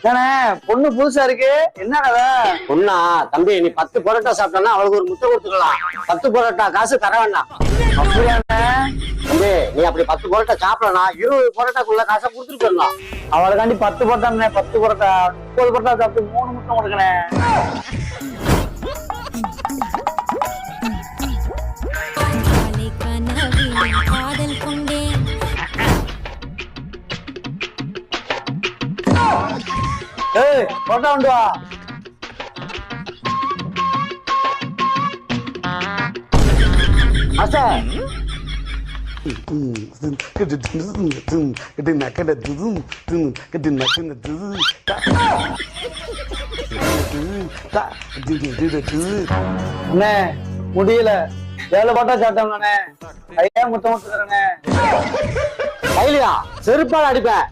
ஏண்ணே பொண்ணு புதுசா இருக்கு, என்ன கதை? பொண்ணா? தம்பி நீ 10 பரோட்டா சாப்பிட்டா அவளுக்கு ஒரு முட்டை கொடுத்துக்கலாம். 10 பரோட்டா காசு தர வேண்டாம். அப்படியாண்ணே? தம்பி நீ அப்படி 10 பரோட்டா சாப்பிடலாம், 20 பரோட்டாக்குள்ள காசை கொடுத்துட்டு போயிடலாம். அவளுக்காண்டி 10 பரோட்டாண்ணே, 10 பரோட்டா 30 பரோட்டா சாப்பிட்டு 3 முட்டை கொடுக்கணே. காதல் கொண்டேன். ஏய் பரோட்டா கொண்டு வா. ஆசை அண்ணே முடியல, 7 பரோட்டா சாப்பிட்டோம்ண்ணே, கையா முட்டை முட்டுக்கிறேண்ணே. கையிலையா செருப்பால் அடிப்பேன்.